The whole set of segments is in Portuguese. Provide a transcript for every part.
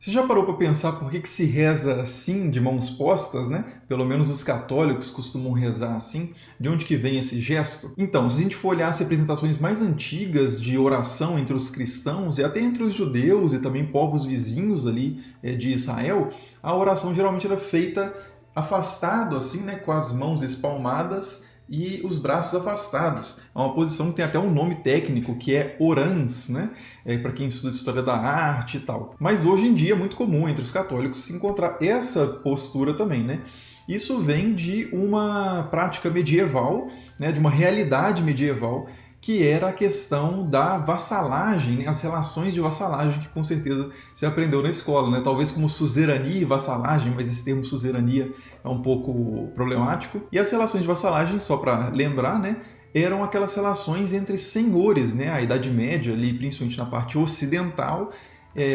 Você já parou para pensar por que se reza assim, de mãos postas, né? Pelo menos os católicos costumam rezar assim. De onde que vem esse gesto? Então, se a gente for olhar as representações mais antigas de oração entre os cristãos e até entre os judeus e também povos vizinhos ali de Israel, a oração geralmente era feita afastado assim, né? Com as mãos espalmadas e os braços afastados. É uma posição que tem até um nome técnico, que é orans, né? Para quem estuda história da arte e tal. Mas hoje em dia é muito comum entre os católicos se encontrar essa postura também, né? Isso vem de uma prática medieval, né? De uma realidade medieval, que era a questão da vassalagem, né? As relações de vassalagem, que com certeza você aprendeu na escola, né? Talvez como suzerania e vassalagem, mas esse termo suzerania é um pouco problemático. E as relações de vassalagem, só para lembrar, né? Eram aquelas relações entre senhores, né? A Idade Média, ali, principalmente na parte ocidental,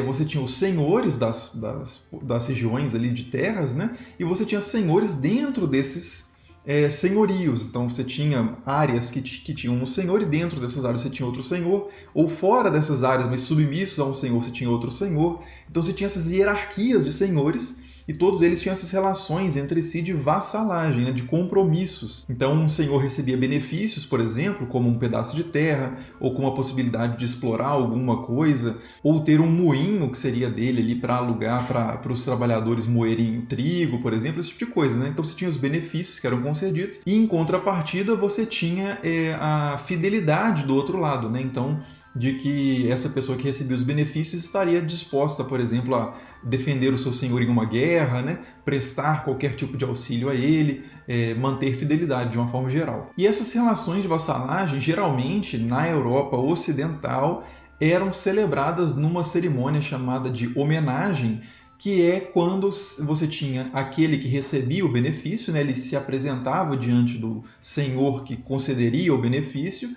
você tinha os senhores das regiões ali de terras, né? E você tinha senhores dentro desses senhorios. Então você tinha áreas que tinham um senhor e dentro dessas áreas você tinha outro senhor, ou fora dessas áreas, mas submissos a um senhor, você tinha outro senhor. Então você tinha essas hierarquias de senhores e todos eles tinham essas relações entre si de vassalagem, né, de compromissos. Então um senhor recebia benefícios, por exemplo, como um pedaço de terra, ou com a possibilidade de explorar alguma coisa, ou ter um moinho que seria dele ali para alugar para os trabalhadores moerem trigo, por exemplo, esse tipo de coisa, né? Então você tinha os benefícios que eram concedidos, e em contrapartida você tinha a fidelidade do outro lado, né? Então, de que essa pessoa que recebia os benefícios estaria disposta, por exemplo, a defender o seu senhor em uma guerra, né? Prestar qualquer tipo de auxílio a ele, manter fidelidade de uma forma geral. E essas relações de vassalagem, geralmente, na Europa Ocidental, eram celebradas numa cerimônia chamada de homenagem, que é quando você tinha aquele que recebia o benefício, né? Ele se apresentava diante do senhor que concederia o benefício,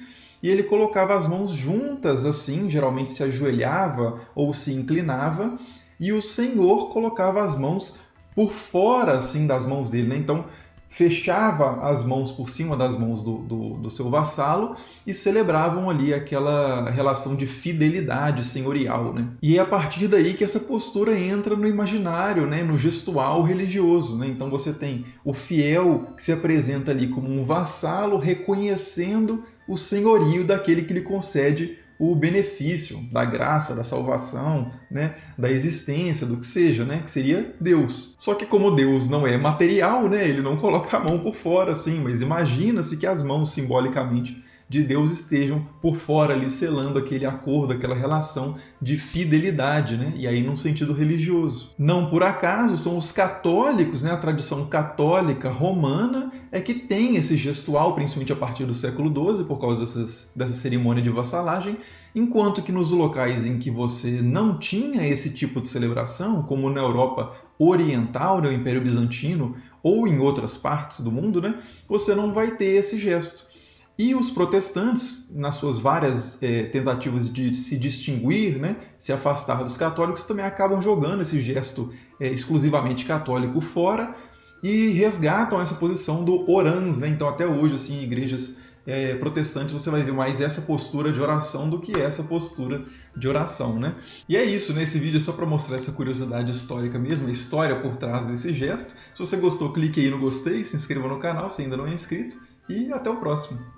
e ele colocava as mãos juntas assim, geralmente se ajoelhava ou se inclinava, e o senhor colocava as mãos por fora assim das mãos dele, né? Então fechava as mãos por cima das mãos do seu vassalo e celebravam ali aquela relação de fidelidade senhorial, né? E é a partir daí que essa postura entra no imaginário, né? No gestual religioso, né? Então você tem o fiel que se apresenta ali como um vassalo reconhecendo o senhorio daquele que lhe concede o benefício da graça, da salvação, né, da existência, do que seja, né, que seria Deus. Só que como Deus não é material, né, ele não coloca a mão por fora assim, mas imagina-se que as mãos simbolicamente de Deus estejam por fora ali selando aquele acordo, aquela relação de fidelidade, né? E aí num sentido religioso. Não por acaso são os católicos, né? A tradição católica romana é que tem esse gestual, principalmente a partir do século XII, por causa dessa cerimônia de vassalagem, enquanto que nos locais em que você não tinha esse tipo de celebração, como na Europa Oriental, no Império Bizantino, ou em outras partes do mundo, né? Você não vai ter esse gesto. E os protestantes, nas suas várias tentativas de se distinguir, né, se afastar dos católicos, também acabam jogando esse gesto exclusivamente católico fora e resgatam essa posição do orans, né? Então até hoje, assim, em igrejas protestantes, você vai ver mais essa postura de oração do que essa postura de oração, né? E é isso, né? Esse vídeo é só para mostrar essa curiosidade histórica mesmo, a história por trás desse gesto. Se você gostou, clique aí no gostei, se inscreva no canal se ainda não é inscrito e até o próximo.